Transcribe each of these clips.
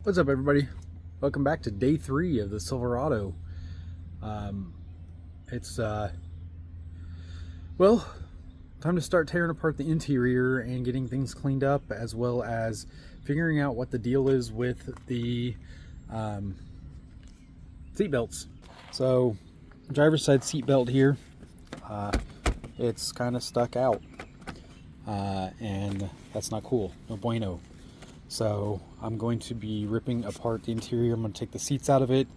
What's up, everybody? Welcome back to day 3 of the Silverado. It's well, time to start tearing apart the interior and getting things cleaned up, as well as figuring out what the deal is with the seat belts. So, driver's side seat belt here, it's kind of stuck out, and that's not cool. No bueno. So I'm going to be ripping apart the interior. I'm going to take the seats out of it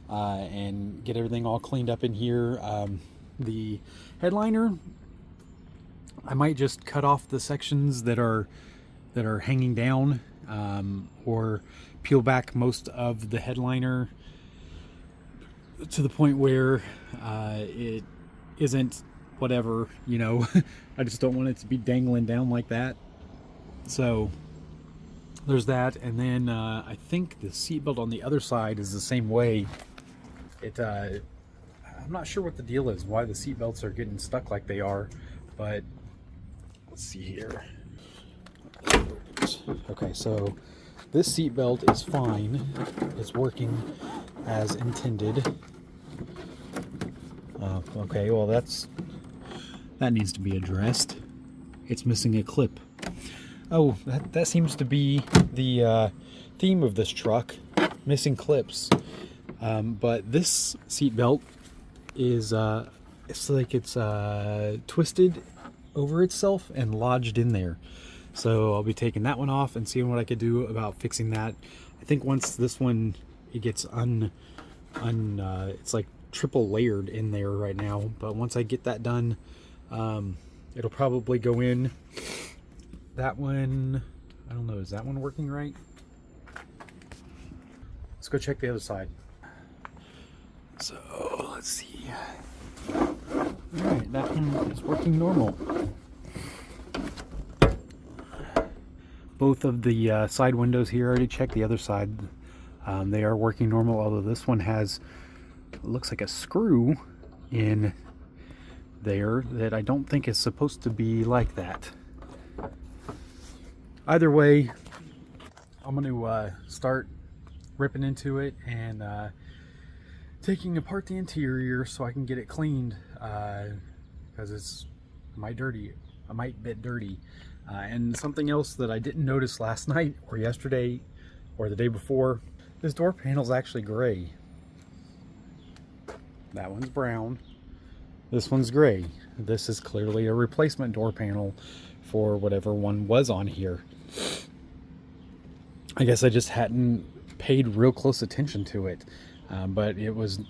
and get everything all cleaned up in here. The headliner, I might just cut off the sections that are hanging down, or peel back most of the headliner to the point where it isn't whatever, you know. I just don't want it to be dangling down like that. So there's that, and then I think the seatbelt on the other side is the same way. I'm not sure what the deal is, why the seatbelts are getting stuck like they are, but let's see here. Okay, so this seatbelt is fine. It's working as intended. Okay, well that needs to be addressed. It's missing a clip. Oh, that seems to be the theme of this truck, missing clips. But this seat belt is, it's like it's twisted over itself and lodged in there. So I'll be taking that one off and seeing what I could do about fixing that. I think once this one, it gets it's like triple layered in there right now. But once I get that done, it'll probably go in. That one, I don't know, is that one working right? Let's go check the other side. So, let's see. Alright, that one is working normal. Both of the side windows here, I already checked the other side. They are working normal, although this one has, looks like a screw in there that I don't think is supposed to be like that. Either way, I'm going to start ripping into it and taking apart the interior so I can get it cleaned, because it's a mite bit dirty. And something else that I didn't notice last night or yesterday or the day before, this door panel is actually gray. That one's brown. This one's gray. This is clearly a replacement door panel for whatever one was on here. I guess I just hadn't paid real close attention to it, but it was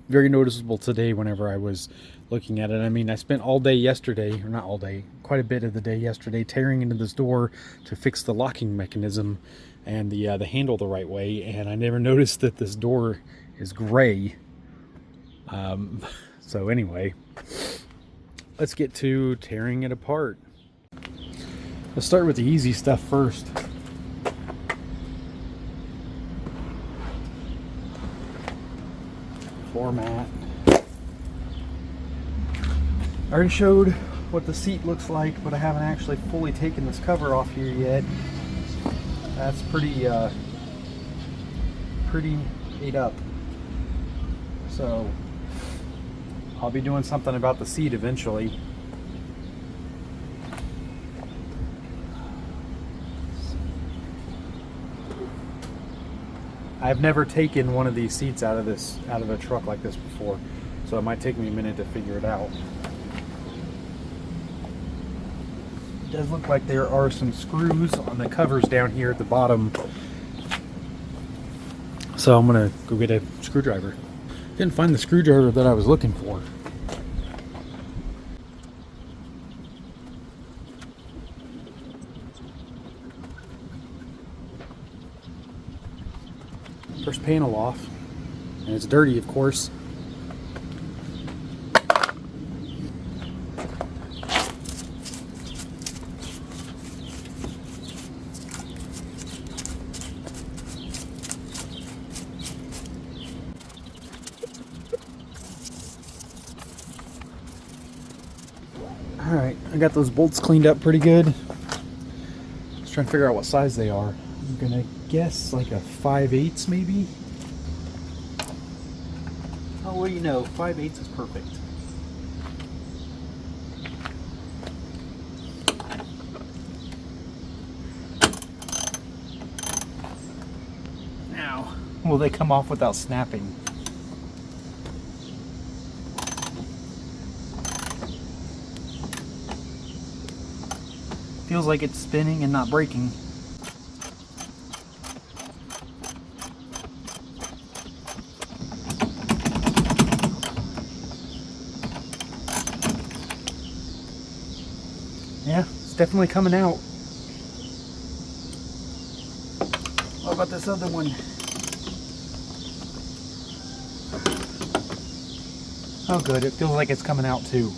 very noticeable today whenever I was looking at it. I mean, I spent all day yesterday, or not all day, quite a bit of the day yesterday, tearing into this door to fix the locking mechanism and the handle the right way, and I never noticed that this door is gray. So anyway, let's get to tearing it apart. Let's start with the easy stuff first. Floor mat. I already showed what the seat looks like, but I haven't actually fully taken this cover off here yet. That's pretty ate up. So I'll be doing something about the seat eventually. I've never taken one of these seats out of a truck like this before, so it might take me a minute to figure it out. It does look like there are some screws on the covers down here at the bottom, so I'm gonna go get a screwdriver. Didn't find the screwdriver that I was looking for. First panel off, and it's dirty, of course. Alright, I got those bolts cleaned up pretty good. Just trying to figure out what size they are. I'm gonna guess like a 5/8 maybe. Oh, what do you know? 5/8 is perfect. Now, will they come off without snapping? Feels like it's spinning and not breaking. Yeah, it's definitely coming out. What about this other one? Oh good, it feels like it's coming out too.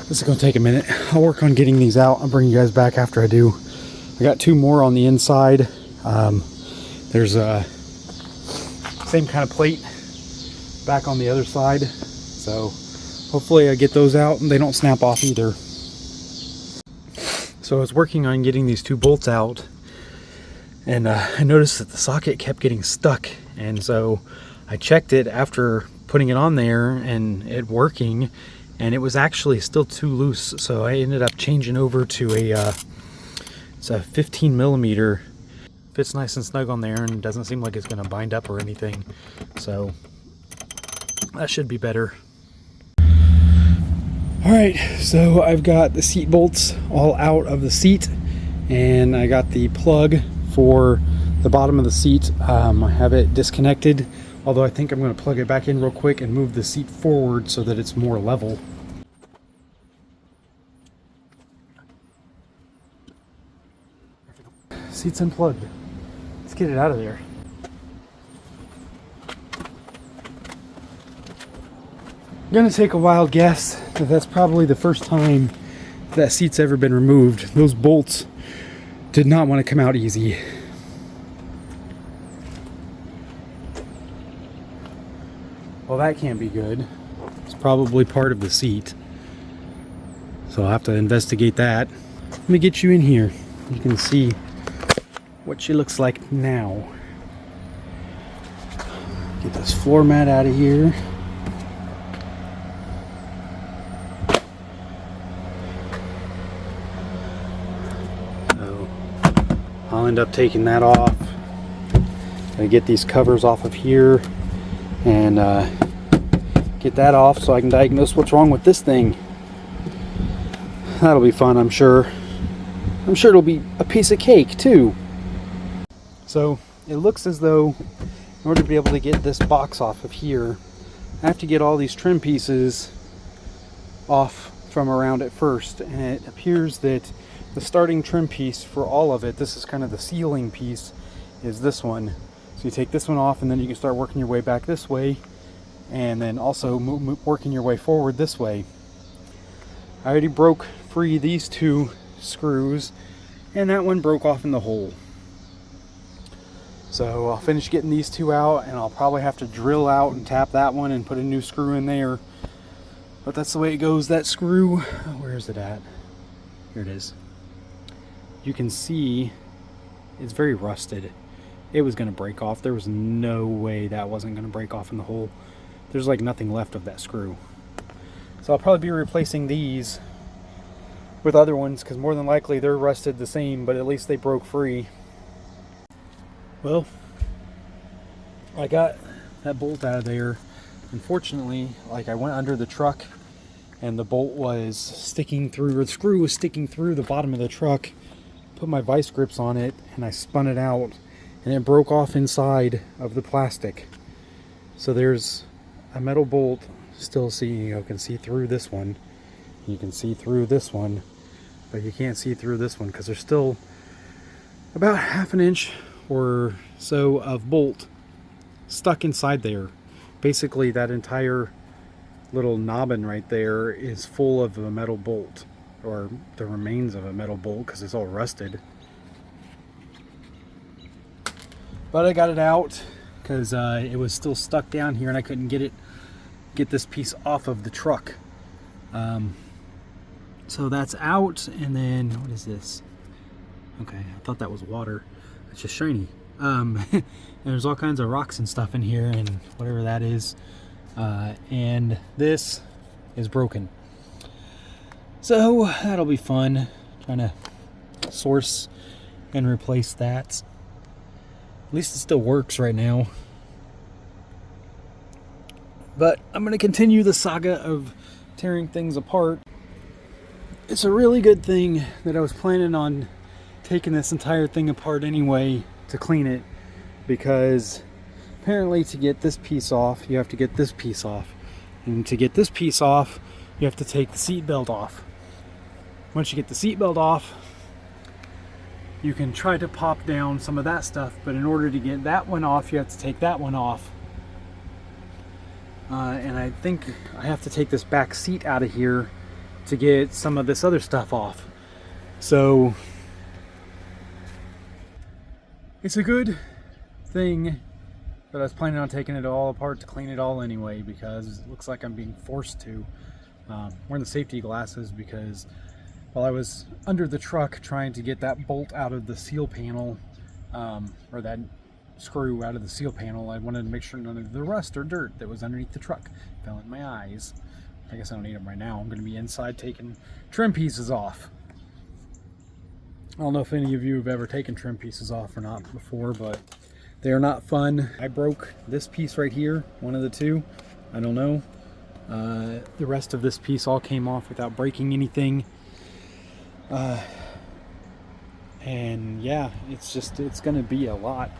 This is going to take a minute. I'll work on getting these out. I'll bring you guys back after I do. I got 2 more on the inside. There's a same kind of plate back on the other side. So hopefully I get those out and they don't snap off either. So I was working on getting these 2 bolts out, and I noticed that the socket kept getting stuck. And so I checked it after putting it on there and it working, and it was actually still too loose. So I ended up changing over to it's a 15 millimeter. Fits nice and snug on there and doesn't seem like it's going to bind up or anything. So that should be better. Alright, so I've got the seat bolts all out of the seat, and I got the plug for the bottom of the seat. I have it disconnected, although I think I'm going to plug it back in real quick and move the seat forward so that it's more level. Seat's unplugged. Let's get it out of there. I'm gonna take a wild guess that that's probably the first time that seat's ever been removed. Those bolts did not want to come out easy. Well, that can't be good. It's probably part of the seat, so I'll have to investigate that. Let me get you in here. You can see what she looks like now. Get this floor mat out of here. So I'll end up taking that off. I get these covers off of here and get that off so I can diagnose what's wrong with this thing. That'll be fun, I'm sure. I'm sure it'll be a piece of cake too. So it looks as though in order to be able to get this box off of here, I have to get all these trim pieces off from around it first. And it appears that the starting trim piece for all of it, this is kind of the sealing piece, is this one. So you take this one off and then you can start working your way back this way, and then also working your way forward this way. I already broke free these 2 screws, and that one broke off in the hole. So I'll finish getting these 2 out, and I'll probably have to drill out and tap that one and put a new screw in there. But that's the way it goes. That screw, where is it at? Here it is. You can see it's very rusted. It was going to break off. There was no way that wasn't going to break off in the hole. There's like nothing left of that screw. So I'll probably be replacing these with other ones, because more than likely they're rusted the same, but at least they broke free. Well, I got that bolt out of there. Unfortunately, like, I went under the truck and the bolt was sticking through, or the screw was sticking through the bottom of the truck. Put my vice grips on it and I spun it out, and it broke off inside of the plastic. So there's a metal bolt still. You can see through this one. You can see through this one, but you can't see through this one because there's still about 1/2 inch or so of bolt stuck inside there. Basically that entire little knobbin right there is full of a metal bolt, or the remains of a metal bolt, because it's all rusted. But I got it out because it was still stuck down here and I couldn't get this piece off of the truck. So that's out. And then what is this? Okay, I thought that was water. It's just shiny. And there's all kinds of rocks and stuff in here and whatever that is. And this is broken. So that'll be fun. Trying to source and replace that. At least it still works right now. But I'm going to continue the saga of tearing things apart. It's a really good thing that I was planning on taking this entire thing apart anyway to clean it, because apparently to get this piece off, you have to get this piece off. And to get this piece off, you have to take the seat belt off. Once you get the seat belt off, you can try to pop down some of that stuff, but in order to get that one off, you have to take that one off. And I think I have to take this back seat out of here to get some of this other stuff off. So it's a good thing that I was planning on taking it all apart to clean it all anyway, because it looks like I'm being forced to. Wearing the safety glasses because while I was under the truck trying to get that bolt out of the seal panel, or that screw out of the seal panel, I wanted to make sure none of the rust or dirt that was underneath the truck fell in my eyes. I guess I don't need them right now. I'm going to be inside taking trim pieces off. I don't know if any of you have ever taken trim pieces off or not before, but they are not fun. I broke this piece right here, one of the two. I don't know. The rest of this piece all came off without breaking anything. And yeah, it's going to be a lot.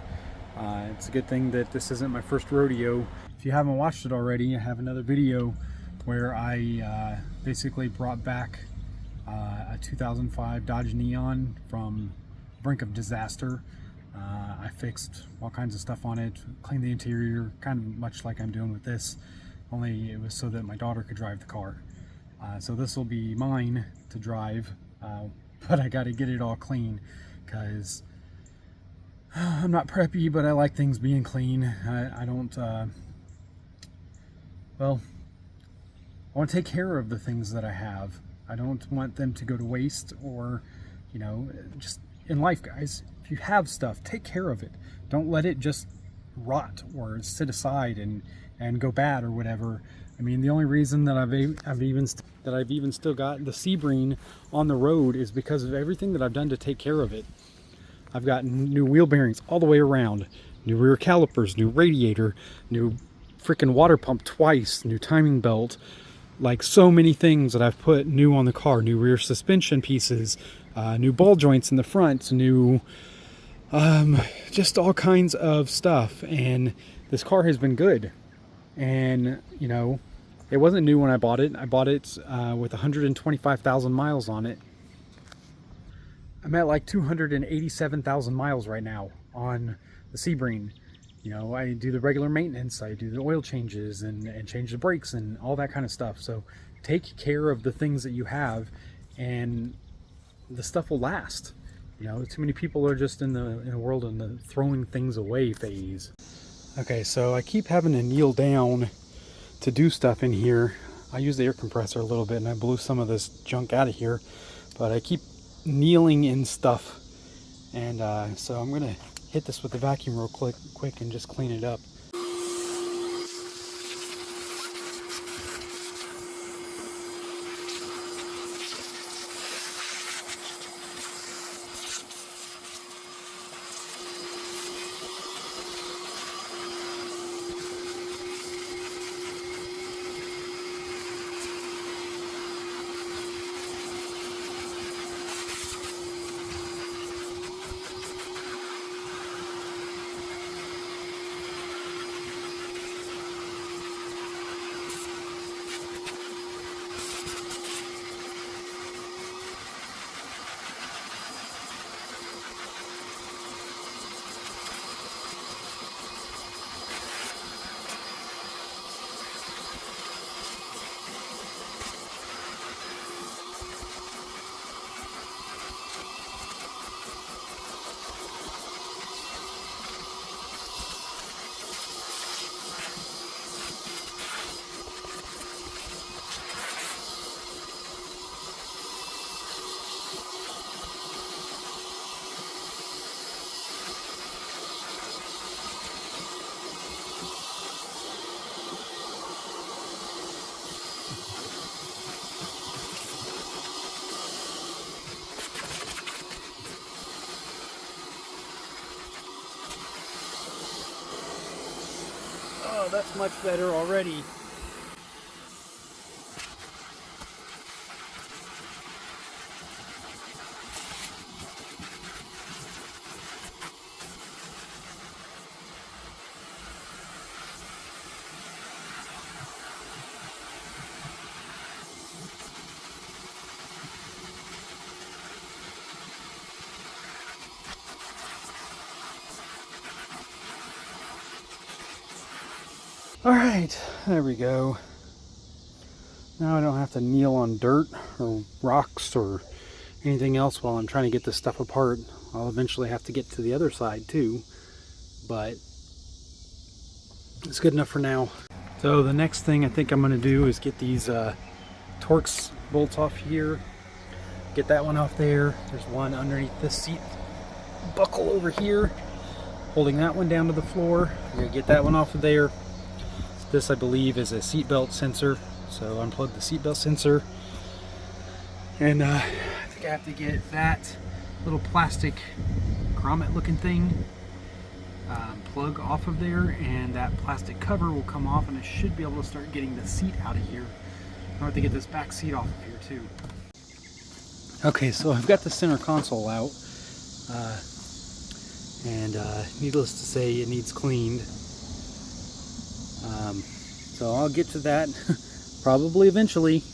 It's a good thing that this isn't my first rodeo. If you haven't watched it already, I have another video where I basically brought back a 2005 Dodge Neon from brink of disaster. I fixed all kinds of stuff on it, cleaned the interior, kind of much like I'm doing with this, only it was so that my daughter could drive the car. So this will be mine to drive, but I got to get it all clean because I'm not preppy, but I like things being clean. I don't, well, I want to take care of the things that I have. I don't want them to go to waste, or, you know, just in life, guys, if you have stuff, take care of it. Don't let it just rot or sit aside and go bad or whatever. I mean, the only reason that I've even still got the Sebring on the road is because of everything that I've done to take care of it. I've got new wheel bearings all the way around, new rear calipers, new radiator, new freaking water pump twice, new timing belt, like so many things that I've put new on the car, new rear suspension pieces, new ball joints in the front, new, just all kinds of stuff. And this car has been good. And, you know, it wasn't new when I bought it. I bought it with 125,000 miles on it. I'm at like 287,000 miles right now on the Sebring. You know, I do the regular maintenance, I do the oil changes and change the brakes and all that kind of stuff. So take care of the things that you have and the stuff will last. You know, too many people are just in the world in the throwing things away phase. Okay, so I keep having to kneel down to do stuff in here. I use the air compressor a little bit and I blew some of this junk out of here, but I keep kneeling in stuff, and so I'm gonna hit this with the vacuum real quick and just clean it up. that's much better already. All right, there we go. Now I don't have to kneel on dirt or rocks or anything else while I'm trying to get this stuff apart. I'll eventually have to get to the other side too, but it's good enough for now. So the next thing I think I'm going to do is get these Torx bolts off here. Get that one off there. There's one underneath this seat buckle over here, holding that one down to the floor. I'm going to get that one off of there. This, I believe, is a seatbelt sensor, so unplug the seatbelt sensor. And I think I have to get that little plastic grommet looking thing plug off of there, and that plastic cover will come off, and I should be able to start getting the seat out of here. I have to get this back seat off of here too. Okay, so I've got the center console out, and needless to say, it needs cleaned. So I'll get to that probably eventually.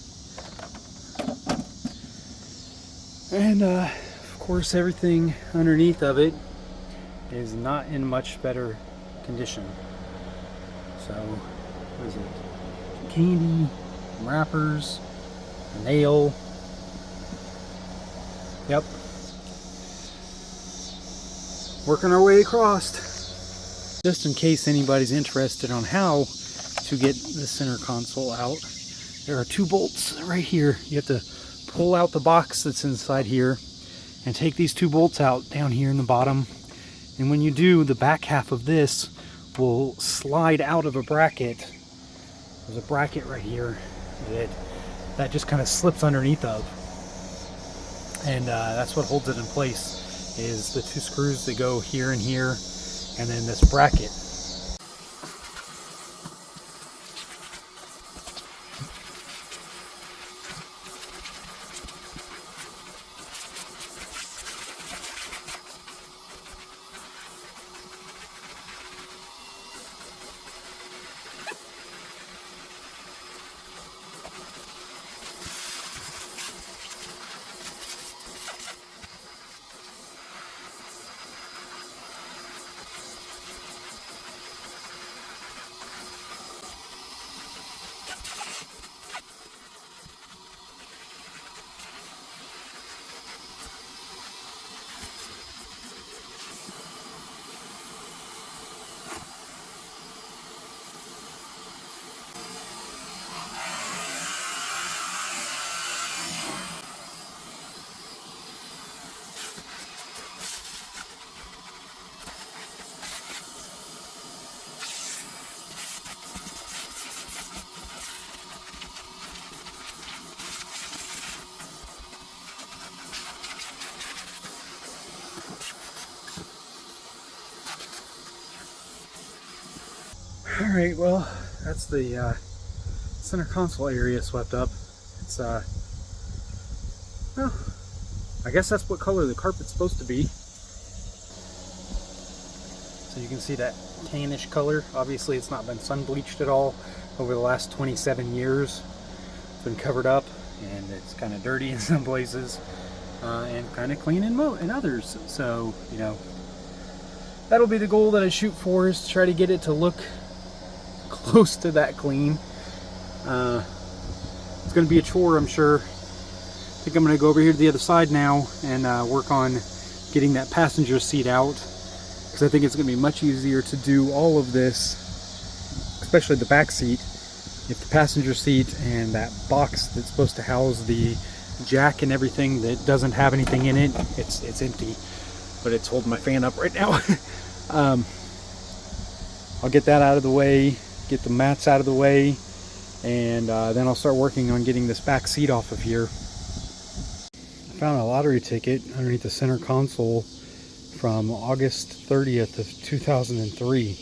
And of course, everything underneath of it is not in much better condition. So, what is it? Candy, wrappers, a nail. Yep. Working our way across. Just in case anybody's interested on how to get the center console out, there are two bolts right here. You have to pull out the box that's inside here and take these two bolts out down here in the bottom. And when you do, the back half of this will slide out of a bracket. There's a bracket right here that just kind of slips underneath of. And that's what holds it in place, is the two screws that go here and here, and then this bracket. Alright, well, that's the center console area swept up. It's, well, I guess that's what color the carpet's supposed to be. So you can see that tannish color. Obviously it's not been sun bleached at all over the last 27 years. It's been covered up, and it's kind of dirty in some places, and kind of clean in others. So, you know, that'll be the goal that I shoot for, is to try to get it to look close to that clean. It's going to be a chore, I'm sure. I think I'm going to go over here to the other side now and work on getting that passenger seat out, because I think it's going to be much easier to do all of this, especially the back seat, if the passenger seat and that box that's supposed to house the jack and everything that doesn't have anything in it, it's empty, but it's holding my fan up right now. I'll get that out of the way, get the mats out of the way, and then I'll start working on getting this back seat off of here. I found a lottery ticket underneath the center console from August 30th of 2003.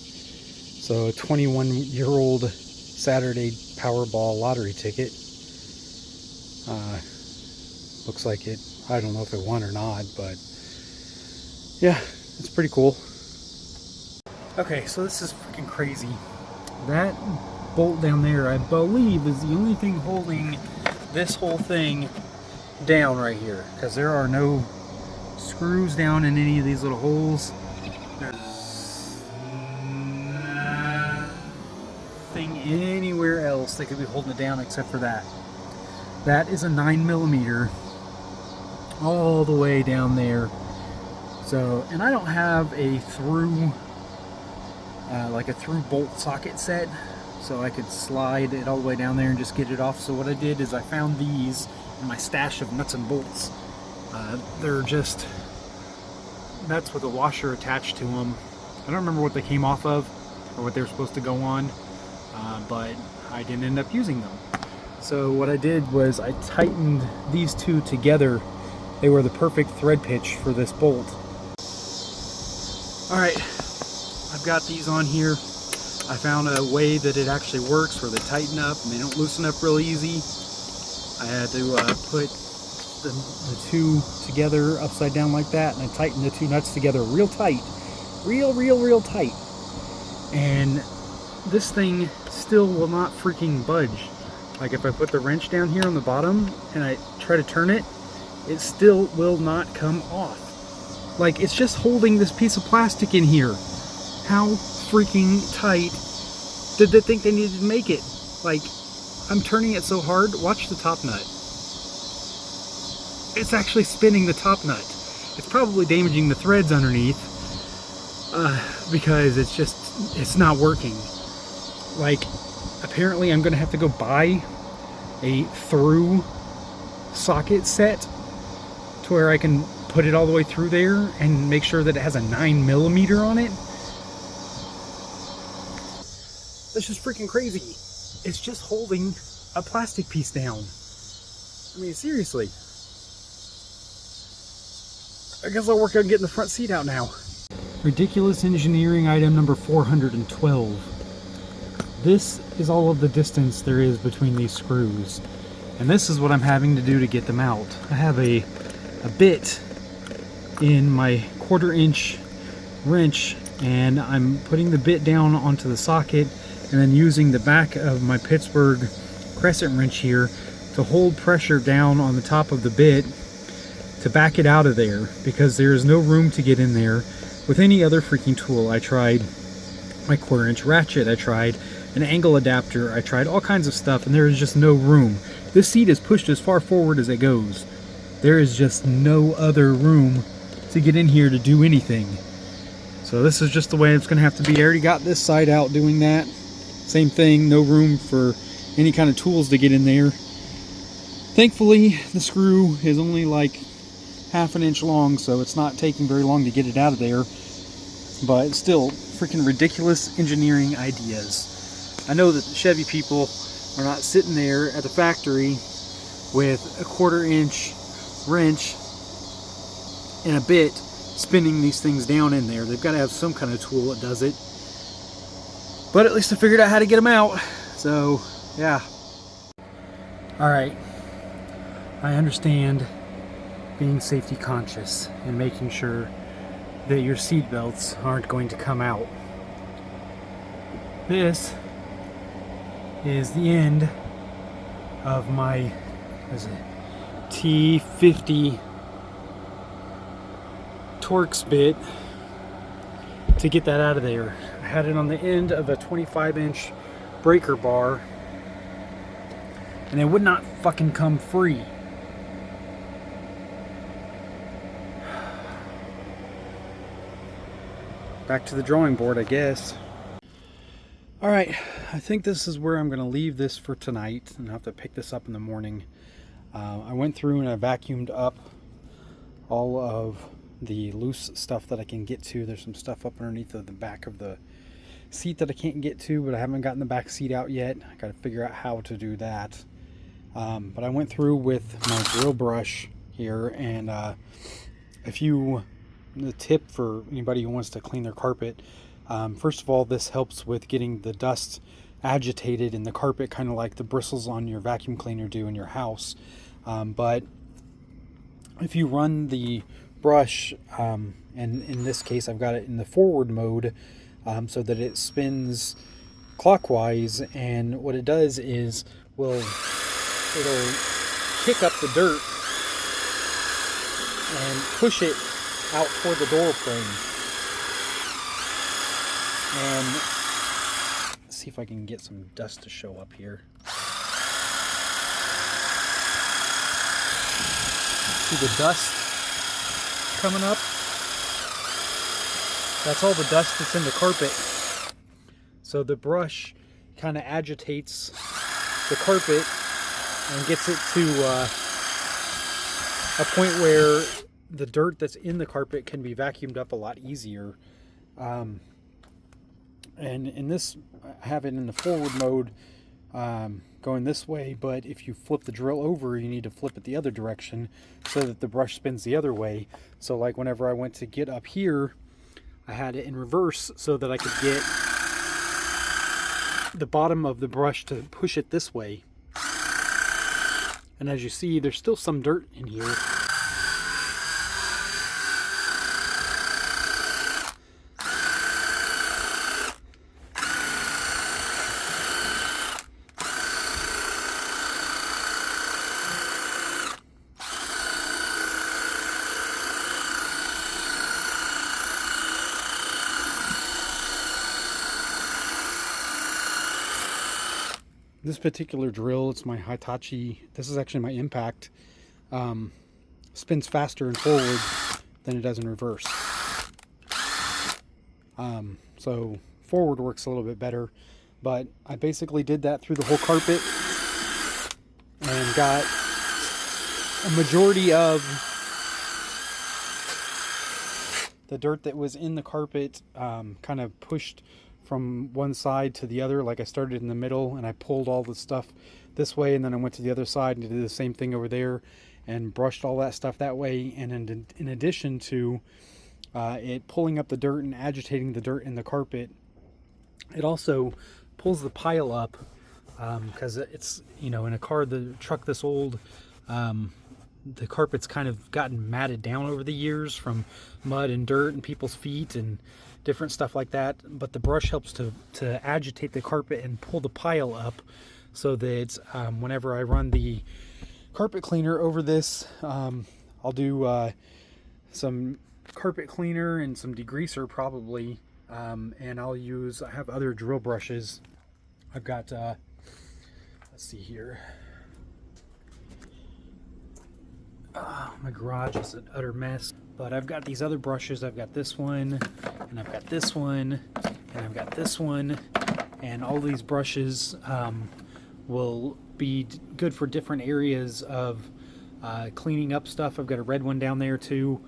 So a 21-year-old Saturday Powerball lottery ticket. Looks like it. I don't know if it won or not, but yeah, it's pretty cool. Okay, so this is freaking crazy. That bolt down there, I believe, is the only thing holding this whole thing down right here, because there are no screws down in any of these little holes. There's nothing anywhere else that could be holding it down except for that. That is a 9mm all the way down there. So, and I don't have a through like a through bolt socket set, so I could slide it all the way down there and just get it off. So what I did is I found these in my stash of nuts and bolts. They're just nuts with a washer attached to them. I don't remember what they came off of or what they were supposed to go on, but I didn't end up using them. So what I did was I tightened these two together. They were the perfect thread pitch for this bolt. Alright, I've got these on here. I found a way that it actually works where they tighten up and they don't loosen up real easy. I had to put the two together upside down like that, and I tightened the two nuts together real tight. Real tight. And this thing still will not freaking budge. Like if I put the wrench down here on the bottom and I try to turn it, it still will not come off. Like, it's just holding this piece of plastic in here. How freaking tight did they think they needed to make it? Like, I'm turning it so hard. Watch the top nut. It's actually spinning the top nut. It's probably damaging the threads underneath because it's not working. Like, apparently I'm gonna have to go buy a through socket set to where I can put it all the way through there and make sure that it has a 9mm on it. That's just freaking crazy. It's just holding a plastic piece down. I mean, seriously. I guess I'll work on getting the front seat out now. Ridiculous engineering item number 412. This is all of the distance there is between these screws. And this is what I'm having to do to get them out. I have a bit in my 1/4-inch wrench, and I'm putting the bit down onto the socket and then using the back of my Pittsburgh crescent wrench here to hold pressure down on the top of the bit to back it out of there, because there is no room to get in there with any other freaking tool. I tried my 1/4-inch ratchet, I tried an angle adapter, I tried all kinds of stuff, and there is just no room. This seat is pushed as far forward as it goes. There is just no other room to get in here to do anything. So this is just the way it's going to have to be. I already got this side out doing that. Same thing, no room for any kind of tools to get in there. Thankfully, the screw is only like 1/2 inch long, so it's not taking very long to get it out of there. But still, freaking ridiculous engineering ideas. I know that the Chevy people are not sitting there at the factory with a 1/4-inch wrench and a bit spinning these things down in there. They've got to have some kind of tool that does it. But at least I figured out how to get them out. So, yeah. Alright. I understand being safety conscious and making sure that your seat belts aren't going to come out. This is the end of my T50 Torx bit to get that out of there. I had it on the end of a 25-inch breaker bar, and it would not fucking come free. Back to the drawing board, I guess. Alright, I think this is where I'm going to leave this for tonight, and I'll have to pick this up in the morning. I went through and I vacuumed up all of the loose stuff that I can get to. There's some stuff up underneath the back of the seat that I can't get to, but I haven't gotten the back seat out yet. I got to figure out how to do that. But I went through with my drill brush here, and the tip for anybody who wants to clean their carpet, First of all, this helps with getting the dust agitated in the carpet, kind of like the bristles on your vacuum cleaner do in your house. But if you run the brush, and in this case I've got it in the forward mode, so that it spins clockwise, and what it does is it'll kick up the dirt and push it out toward the door frame. And let's see if I can get some dust to show up here. See the dust coming up? That's all the dust that's in the carpet. So the brush kind of agitates the carpet and gets it to a point where the dirt that's in the carpet can be vacuumed up a lot easier. And in this, I have it in the forward mode, going this way, but if you flip the drill over, you need to flip it the other direction so that the brush spins the other way. So like whenever I went to get up here, I had it in reverse so that I could get the bottom of the brush to push it this way. And as you see, there's still some dirt in here. This particular drill, it's my Hitachi, this is actually my Impact, spins faster in forward than it does in reverse. So forward works a little bit better, but I basically did that through the whole carpet and got a majority of the dirt that was in the carpet kind of pushed from one side to the other. Like I started in the middle and I pulled all the stuff this way, and then I went to the other side and did the same thing over there and brushed all that stuff that way. And in addition to it pulling up the dirt and agitating the dirt in the carpet, it also pulls the pile up, because it's, you know, in a car, the truck this old, the carpet's kind of gotten matted down over the years from mud and dirt and people's feet and different stuff like that. But the brush helps to agitate the carpet and pull the pile up so that whenever I run the carpet cleaner over this, I'll do some carpet cleaner and some degreaser probably, and I have other drill brushes. I've got, let's see here. My garage is an utter mess, but I've got these other brushes. I've got this one, and I've got this one, and I've got this one, and all these brushes will be good for different areas of cleaning up stuff. I've got a red one down there too,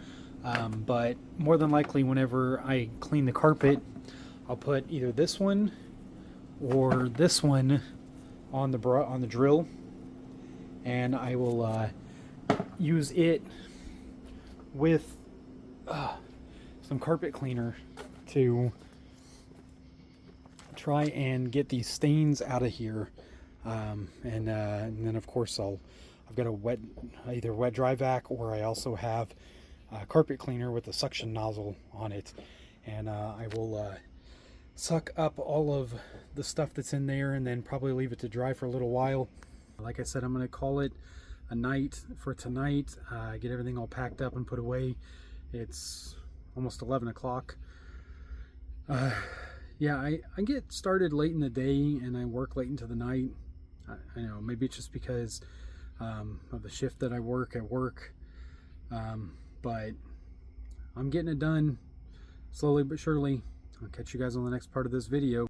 but more than likely whenever I clean the carpet, I'll put either this one or this one on the drill, and I will use it with some carpet cleaner to try and get these stains out of here. And then of course I've got either wet dry vac, or I also have carpet cleaner with a suction nozzle on it, and I will suck up all of the stuff that's in there and then probably leave it to dry for a little while. Like I said, I'm going to call it a night for tonight. Get everything all packed up and put away. It's almost 11 o'clock. Yeah, I get started late in the day and I work late into the night. I know, maybe it's just because of the shift that I work at work, but I'm getting it done slowly but surely. I'll catch you guys on the next part of this video.